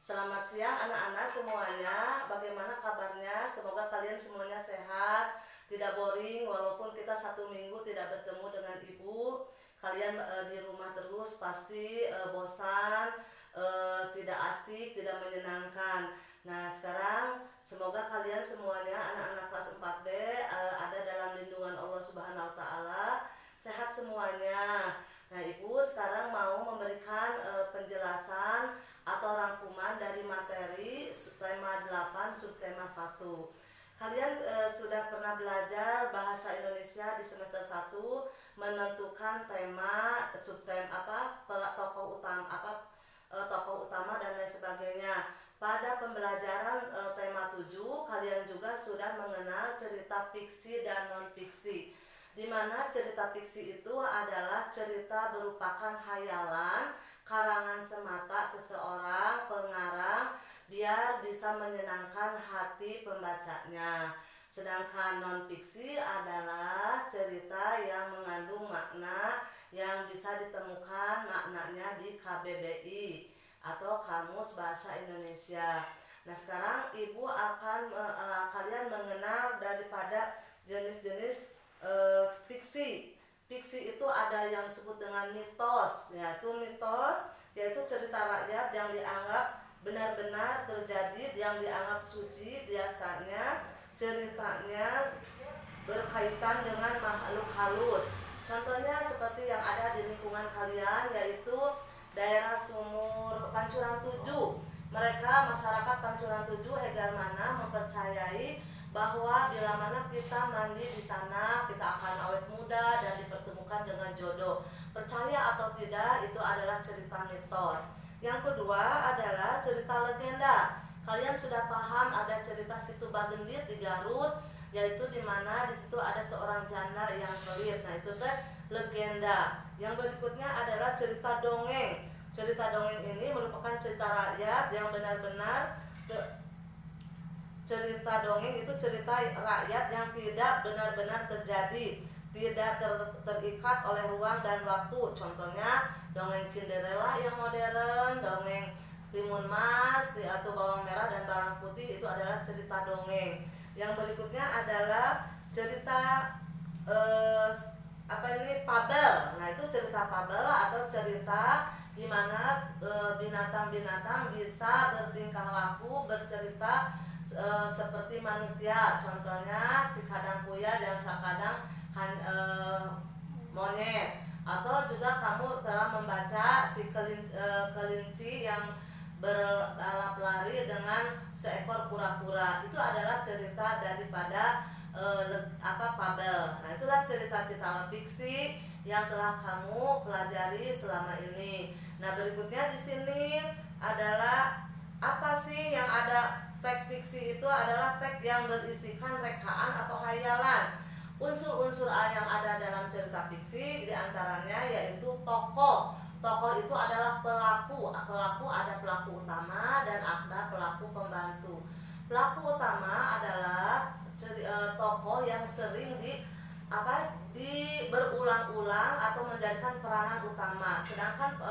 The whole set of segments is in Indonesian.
Selamat siang anak-anak semuanya. Bagaimana kabarnya? Semoga kalian semuanya sehat, tidak boring walaupun kita 1 minggu tidak bertemu dengan ibu. Kalian di rumah terus pasti bosan, tidak asik, tidak menyenangkan. Nah, sekarang semoga kalian semuanya anak-anak kelas 4B ada dalam lindungan Allah Subhanahu wa taala, sehat semuanya. Nah, Ibu sekarang mau memberikan penjelasan atau rangkuman dari materi tema 8 subtema 1. Kalian sudah pernah belajar bahasa Indonesia di semester 1, menentukan tema, subtema tokoh utama dan lain sebagainya. Pada pembelajaran tema 7, kalian juga sudah mengenal cerita fiksi dan non fiksi, di mana cerita fiksi itu adalah cerita berupakan hayalan karangan semata seseorang pengarang biar bisa menyenangkan hati pembacanya. Sedangkan non fiksi adalah cerita yang mengandung makna yang bisa ditemukan maknanya di KBBI atau Kamus Bahasa Indonesia. Nah, sekarang Ibu akan kalian mengenal daripada jenis-jenis fiksi. Fiksi itu ada yang disebut dengan mitos, yaitu mitos yaitu cerita rakyat yang dianggap benar-benar terjadi, yang dianggap suci. Biasanya ceritanya berkaitan dengan makhluk halus. Contohnya seperti yang ada di lingkungan kalian, yaitu daerah Sumur Pancuran 7. Mereka masyarakat Pancuran 7 Egarmana mempercayai bahwa bila mana kita mandi di sana kita akan awet muda dan dipertemukan dengan jodoh. Percaya atau tidak, itu adalah cerita mitos. Yang kedua adalah cerita legenda. Kalian sudah paham ada cerita Situ Bagendit di Garut, yaitu di mana di situ ada seorang janda yang pelit. Nah, itu teh legenda. Yang berikutnya adalah cerita dongeng. Cerita dongeng ini merupakan cerita rakyat yang benar-benar cerita dongeng itu cerita rakyat yang tidak benar-benar terjadi, tidak terikat oleh ruang dan waktu. Contohnya dongeng Cinderella yang modern, dongeng Timun Mas atau Bawang Merah dan Bawang Putih, itu adalah cerita dongeng. Yang berikutnya adalah cerita fabel. Nah, itu cerita fabel atau cerita di mana binatang-binatang bisa bertingkah laku, bercerita seperti manusia. Contohnya si kadang kuya dan sakadang monyet. Atau juga kamu telah membaca si kelinci yang berbalap lari dengan seekor kura-kura. Itu adalah cerita daripada fabel. Nah, itulah cerita-cerita fiksi yang telah kamu pelajari selama ini. Nah, berikutnya di sini adalah apa sih yang ada. Teks fiksi itu adalah teks yang berisikan rekaan atau hayalan. Unsur-unsur yang ada dalam cerita fiksi diantaranya yaitu tokoh. Tokoh itu adalah pelaku. Pelaku ada pelaku utama dan ada pelaku pembantu. Pelaku utama adalah tokoh yang sering berulang-ulang atau menjadikan peranan utama. Sedangkan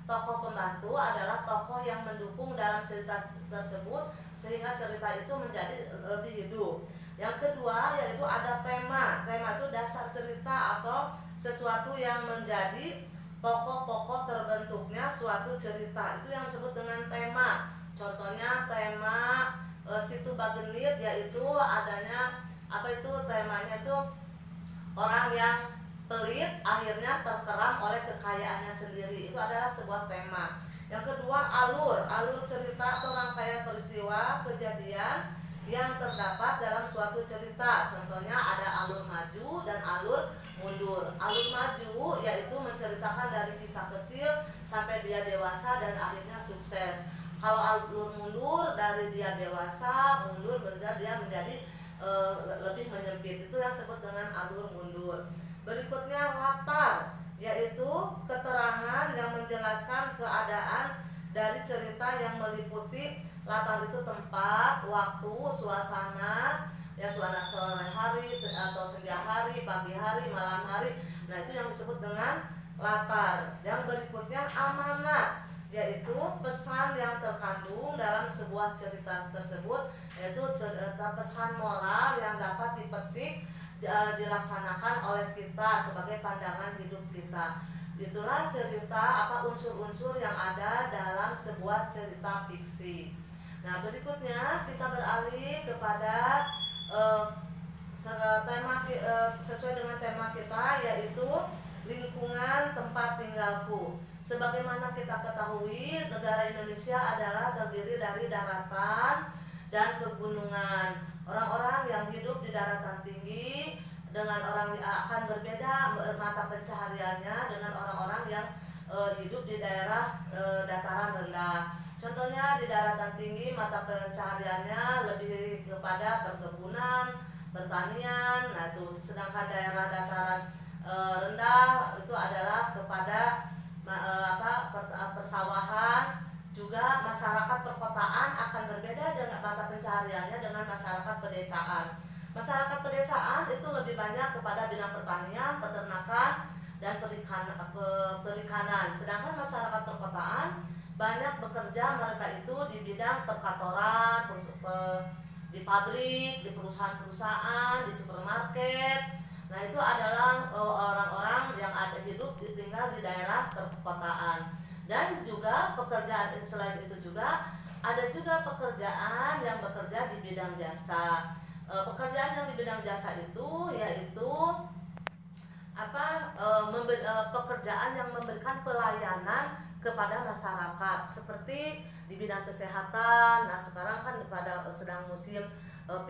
tokoh pembantu adalah tokoh yang mendukung dalam cerita tersebut sehingga cerita itu menjadi lebih hidup. Yang kedua yaitu ada tema. Tema itu dasar cerita atau sesuatu yang menjadi pokok-pokok terbentuknya suatu cerita. Itu yang disebut dengan tema. Contohnya tema Situ Bagendit, yaitu adanya temanya itu orang yang pelit akhirnya terkeram oleh kekayaannya sendiri. Itu adalah sebuah tema. Yang kedua alur cerita atau rangkaian peristiwa kejadian yang terdapat dalam suatu cerita. Contohnya ada alur maju dan alur mundur. Alur maju yaitu menceritakan dari kisah kecil sampai dia dewasa dan akhirnya sukses. Kalau alur mundur dari dia dewasa mundur dia menjadi lebih menyempit. Itu yang disebut dengan alur mundur. Berikutnya latar, yaitu keterangan yang menjelaskan keadaan dari cerita yang meliputi latar itu tempat, waktu, suasana, ya suasana sore hari atau senja hari, pagi hari, malam hari. Nah, itu yang disebut dengan latar. Yang berikutnya amanat. yaitu pesan yang terkandung dalam sebuah cerita tersebut, yaitu pesan moral yang dapat dipetik dilaksanakan oleh kita sebagai pandangan hidup kita. Itulah cerita unsur-unsur yang ada dalam sebuah cerita fiksi. Nah, berikutnya kita beralih kepada sesuai dengan tema kita, yaitu lingkungan tempat tinggalku. Sebagaimana kita ketahui, negara Indonesia adalah terdiri dari daratan dan pegunungan. Orang-orang yang hidup di daratan tinggi dengan orang akan berbeda mata pencahariannya dengan orang-orang yang hidup di daerah dataran rendah. Contohnya di daratan tinggi mata pencahariannya lebih kepada perkebunan, pertanian. Nah, itu sedangkan daerah dataran rendah itu adalah kepada persawahan. Juga masyarakat perkotaan akan berbeda dengan mata pencahariannya dengan masyarakat pedesaan. Masyarakat pedesaan itu lebih banyak kepada bidang pertanian, peternakan, dan perikanan. Sedangkan masyarakat perkotaan banyak bekerja mereka itu di bidang perkantoran, di pabrik, di perusahaan-perusahaan, di supermarket. Nah, itu adalah orang-orang yang tinggal di daerah perkotaan. Dan juga pekerjaan selain itu juga ada juga pekerjaan yang bekerja di bidang jasa. Pekerjaan yang di bidang jasa itu yaitu pekerjaan yang memberikan pelayanan kepada masyarakat, seperti di bidang kesehatan. Nah, sekarang kan sedang musim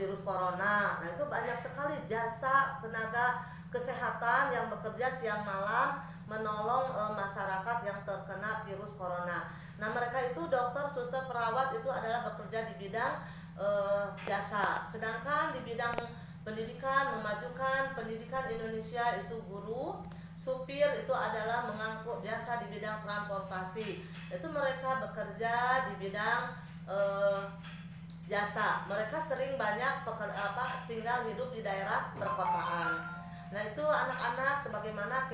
virus corona. Nah, itu banyak sekali jasa tenaga kesehatan yang bekerja siang malam menolong masyarakat yang terkena virus corona. Nah, mereka itu dokter, suster, perawat itu adalah bekerja di bidang jasa. Sedangkan di bidang pendidikan, memajukan pendidikan Indonesia itu guru, supir itu adalah mengangkut jasa di bidang transportasi. Itu mereka bekerja di bidang jasa. Mereka sering banyak tinggal hidup di daerah perkotaan. Nah, itu anak-anak, sebagaimana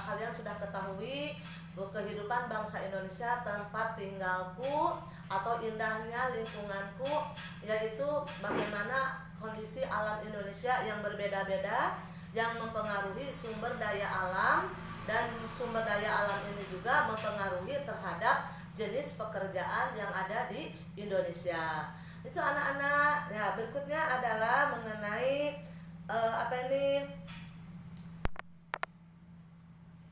kalian sudah ketahui, kehidupan bangsa Indonesia, tempat tinggalku atau indahnya lingkunganku, yaitu bagaimana kondisi alam Indonesia yang berbeda-beda yang mempengaruhi sumber daya alam, dan sumber daya alam ini juga mempengaruhi terhadap jenis pekerjaan yang ada di Indonesia. Itu anak-anak. Ya, berikutnya adalah mengenai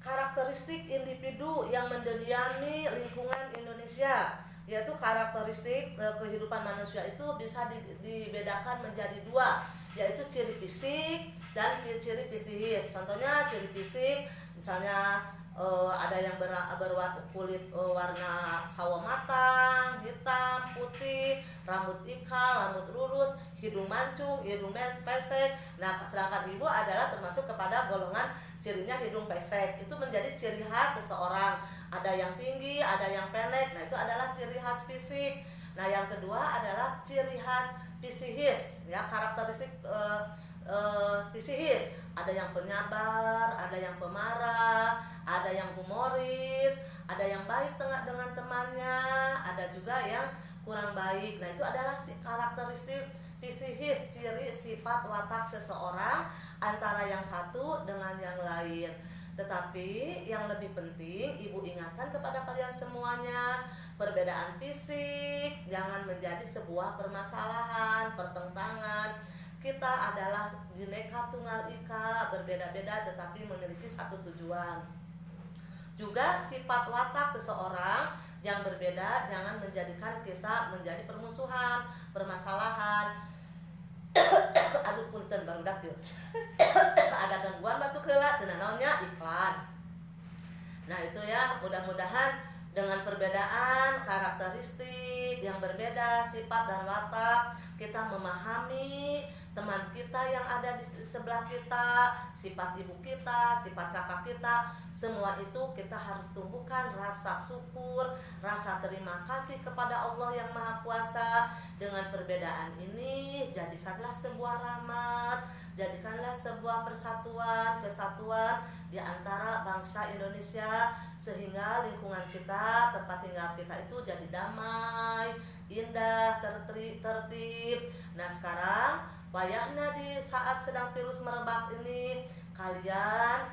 karakteristik individu yang mendiami lingkungan Indonesia, yaitu karakteristik kehidupan manusia itu bisa dibedakan menjadi dua, yaitu ciri fisik dan ciri psikis. Contohnya ciri fisik, misalnya ada yang kulit warna sawo matang, hitam, putih, rambut ikal, rambut lurus, hidung mancung, hidung pesek. Nah, sedangkan ibu adalah termasuk kepada golongan cirinya hidung pesek. Itu menjadi ciri khas seseorang. Ada yang tinggi, ada yang pendek. Nah, itu adalah ciri khas fisik. Nah, yang kedua adalah ciri khas psikis, ya, karakteristik psikis. Ada yang penyabar, ada yang pemarah, ada yang humoris, ada yang baik dengan temannya, ada juga yang kurang baik. Nah, itu adalah karakteristik psikis, ciri sifat watak seseorang antara yang satu dengan yang lain. Tetapi yang lebih penting, ibu ingatkan kepada kalian semuanya, perbedaan fisik jangan menjadi sebuah permasalahan, pertentangan. Kita adalah Bhinneka Tunggal Ika, berbeda-beda tetapi memiliki satu tujuan. Juga sifat watak seseorang yang berbeda jangan menjadikan kita menjadi permusuhan, permasalahan. Aduh, punten barudak yuk. Ada gangguan batuk heula teu naonnya iklan. Nah, itu ya, mudah-mudahan dengan perbedaan karakteristik yang berbeda, sifat dan watak, kita memahami teman kita yang ada di sebelah kita, sifat ibu kita, sifat kakak kita, semua itu kita harus tumbuhkan rasa syukur, rasa terima kasih kepada Allah yang Maha Kuasa. Dengan perbedaan ini jadikanlah sebuah rahmat, jadikanlah sebuah persatuan, kesatuan di antara bangsa Indonesia, sehingga lingkungan kita, tempat tinggal kita itu jadi damai, indah, tertib. Nah sekarang wayahnya di saat sedang virus merebak ini, kalian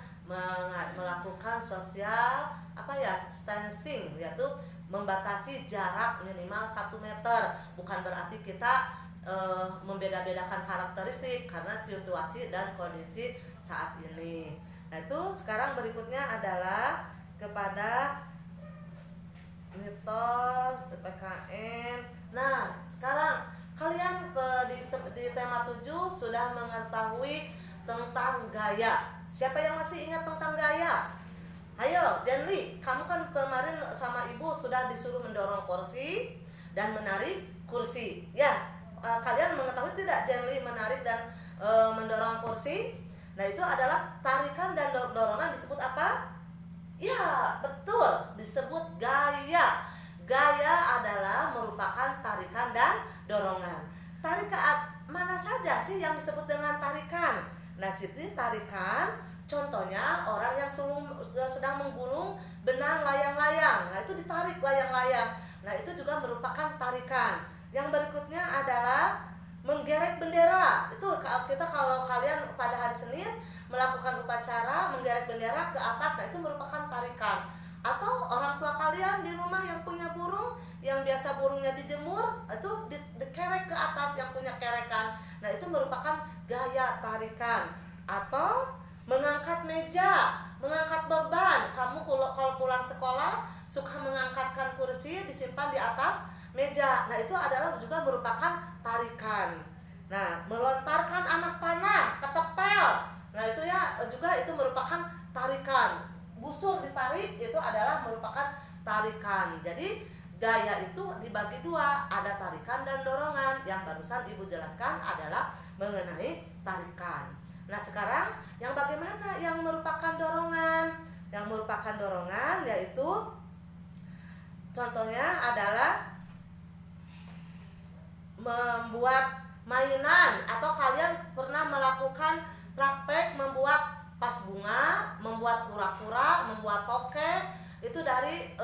melakukan social distancing, yaitu membatasi jarak minimal 1 meter. Bukan berarti kita membeda-bedakan karakteristik karena situasi dan kondisi saat ini. Nah itu sekarang berikutnya adalah kepada mitos PPKN. Nah sekarang kalian di tema 7 sudah mengetahui tentang gaya. Siapa yang masih ingat tentang gaya? Ayo Jenly, kamu kan kemarin sama ibu sudah disuruh mendorong kursi dan menarik kursi. Ya, kalian mengetahui tidak Jenly menarik dan mendorong kursi? Nah itu adalah tarikan dan dorongan disebut apa? Ya betul, disebut gaya. Gaya adalah merupakan tarikan dan dorongan. Tarikan mana saja sih yang disebut dengan tarikan? Nah situ tarikan, contohnya orang yang sedang menggulung benang layang-layang. Nah itu ditarik layang-layang. Nah itu juga merupakan tarikan. Yang berikutnya adalah menggerek bendera. Itu kita kalau kalian pada hari Senin melakukan upacara menggerek bendera ke atas, nah itu merupakan tarikan. Atau orang tua kalian di rumah yang punya burung, yang biasa burungnya dijemur, itu dikerek ke atas yang punya kerekan. Nah itu merupakan gaya tarikan. Atau mengangkat meja, mengangkat beban. Kamu kalau pulang sekolah suka mengangkatkan kursi disimpan di atas meja. Nah itu adalah juga merupakan tarikan. Nah melontarkan anak panah, ketepel. Nah itu ya juga itu merupakan tarikan. Busur ditarik itu adalah merupakan tarikan. Jadi gaya itu dibagi dua, ada tarikan dan dorongan. Yang barusan ibu jelaskan adalah mengenai tarikan. Nah sekarang yang bagaimana yang merupakan dorongan? Yang merupakan dorongan yaitu contohnya adalah membuat mainan, atau kalian pernah melakukan praktek membuat pas bunga, membuat kura-kura, membuat tokek, itu dari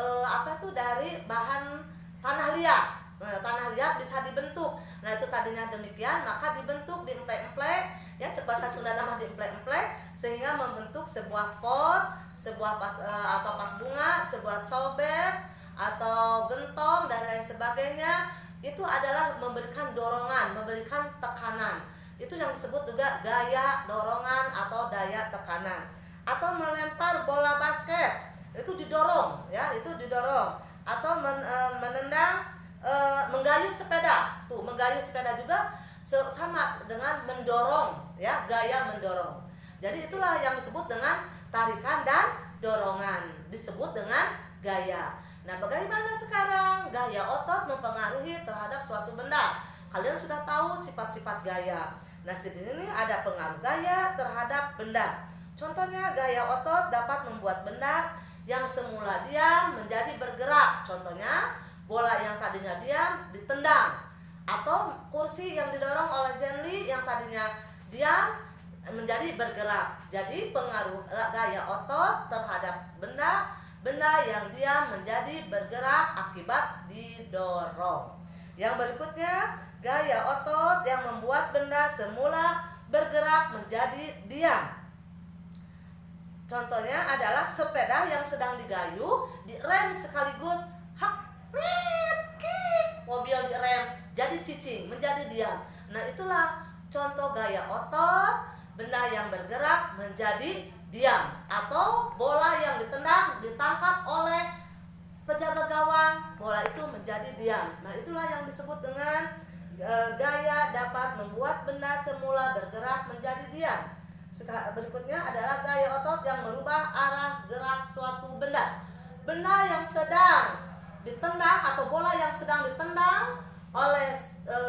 dari bahan tanah liat. Nah, tanah liat bisa dibentuk. Nah itu tadinya demikian, maka dibentuk, diemplek-emplek, ya bahasa Sunda nama diemplek-emplek, sehingga membentuk sebuah pot, sebuah pas bunga, sebuah cobek atau gentong dan lain sebagainya. Itu adalah memberikan dorongan, memberikan tekanan. Itu yang disebut juga gaya dorongan atau daya tekanan. Atau melempar bola basket, itu didorong, ya, itu didorong. Atau menendang, menggayuh sepeda. Tuh, menggayuh sepeda juga sama dengan mendorong, ya, gaya mendorong. Jadi itulah yang disebut dengan tarikan dan dorongan, disebut dengan gaya. Nah, bagaimana sekarang gaya otot mempengaruhi terhadap suatu benda? Kalian sudah tahu sifat-sifat gaya. Nah, di sini ada pengaruh gaya terhadap benda. Contohnya, gaya otot dapat membuat benda yang semula diam menjadi bergerak. Contohnya, bola yang tadinya diam ditendang, atau kursi yang didorong oleh Jenly yang tadinya diam menjadi bergerak. Jadi pengaruh gaya otot terhadap benda yang diam menjadi bergerak akibat didorong. Yang berikutnya, gaya otot yang membuat benda semula bergerak menjadi diam. Contohnya adalah sepeda yang sedang digayuh, direm sekaligus kick. Mobil direm jadi cicing, menjadi diam. Nah itulah contoh gaya otot, benda yang bergerak menjadi diam. Atau bola yang ditendang ditangkap oleh penjaga gawang, bola itu menjadi diam. Nah itulah yang disebut dengan gaya dapat membuat benda semula bergerak menjadi diam. Berikutnya adalah gaya otot yang merubah arah gerak suatu benda. Benda yang sedang ditendang atau bola yang sedang ditendang oleh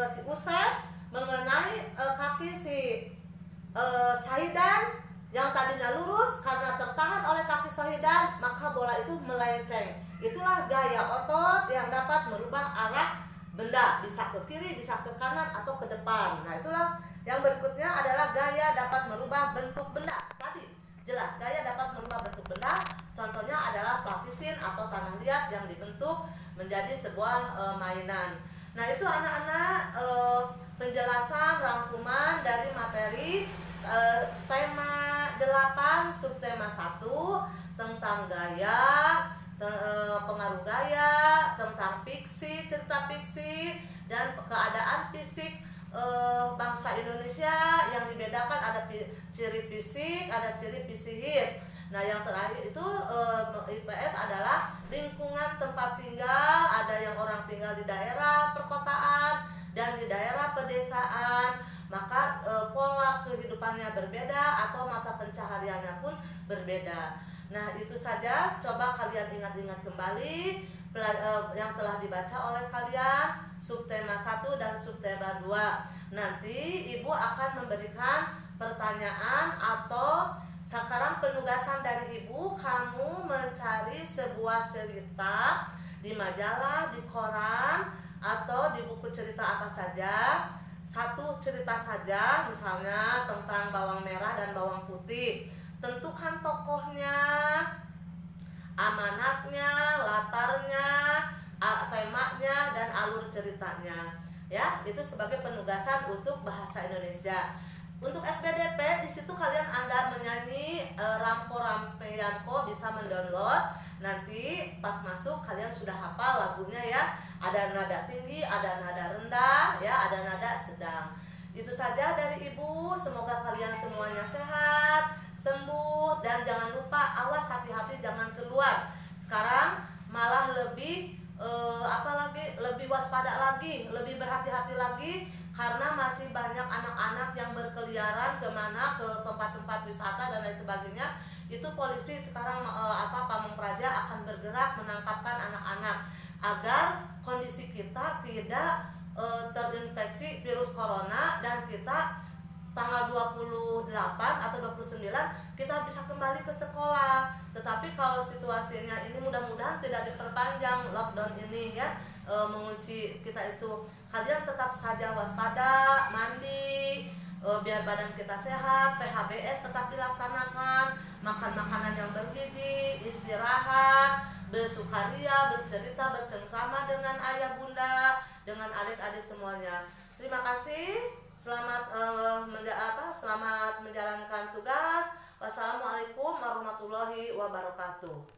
si Usep, mengenai kaki si Saidan yang tadinya lurus, karena tertahan oleh kaki Saidan maka bola itu melenceng. Itulah gaya otot yang dapat merubah arah benda, bisa ke kiri, bisa ke kanan, atau ke depan. Nah itulah yang berikutnya adalah gaya dapat merubah bentuk benda. Tadi jelas gaya dapat merubah bentuk benda. Contohnya adalah plakisin atau tanah liat yang dibentuk menjadi sebuah mainan. Nah itu anak-anak penjelasan rangkuman dari materi tema 8 subtema 1 tentang gaya, pengaruh gaya, tentang fiksi, cerita fiksi, dan keadaan fisik bangsa Indonesia yang dibedakan ada ciri fisik, ada ciri psikis. Nah yang terakhir itu IPS adalah lingkungan tempat tinggal, ada yang orang tinggal di daerah perkotaan dan di daerah pedesaan, maka pola kehidupannya berbeda atau mata pencahariannya pun berbeda. Nah itu saja, coba kalian ingat-ingat kembali yang telah dibaca oleh kalian subtema 1 dan subtema 2. Nanti ibu akan memberikan pertanyaan, atau sekarang penugasan dari ibu, kamu mencari sebuah cerita di majalah, di koran, atau di buku cerita apa saja. Satu cerita saja, misalnya tentang bawang merah dan bawang putih. Tentukan tokohnya, amanatnya, latarnya, temanya, dan alur ceritanya. Ya, itu sebagai penugasan untuk bahasa Indonesia. Untuk SPDP di situ kalian Anda menyanyi Rampo Rampeyanko, bisa mendownload. Nanti pas masuk kalian sudah hafal lagunya ya. Ada nada tinggi, ada nada rendah, ya, ada nada sedang. Itu saja dari ibu. Semoga kalian semuanya sehat, sembuh, dan jangan lupa awas, hati-hati jangan keluar. Sekarang malah lebih lebih waspada lagi, lebih berhati-hati lagi, karena masih banyak anak-anak yang berkeliaran kemana, ke tempat-tempat wisata dan lain sebagainya. Itu polisi sekarang Pamong Praja akan bergerak menangkapkan anak-anak agar kondisi kita tidak terinfeksi virus corona, dan kita tanggal 28 atau 29 kita bisa kembali ke sekolah. Tetapi kalau situasinya ini mudah-mudahan tidak diperpanjang lockdown ini ya, mengunci kita itu, kalian tetap saja waspada, mandi, biar badan kita sehat, PHBS tetap dilaksanakan, makan makanan yang bergizi, istirahat, bersukaria, bercerita, bercengkrama dengan ayah bunda, dengan adik-adik semuanya. Terima kasih. Selamat selamat menjalankan tugas. Wassalamualaikum warahmatullahi wabarakatuh.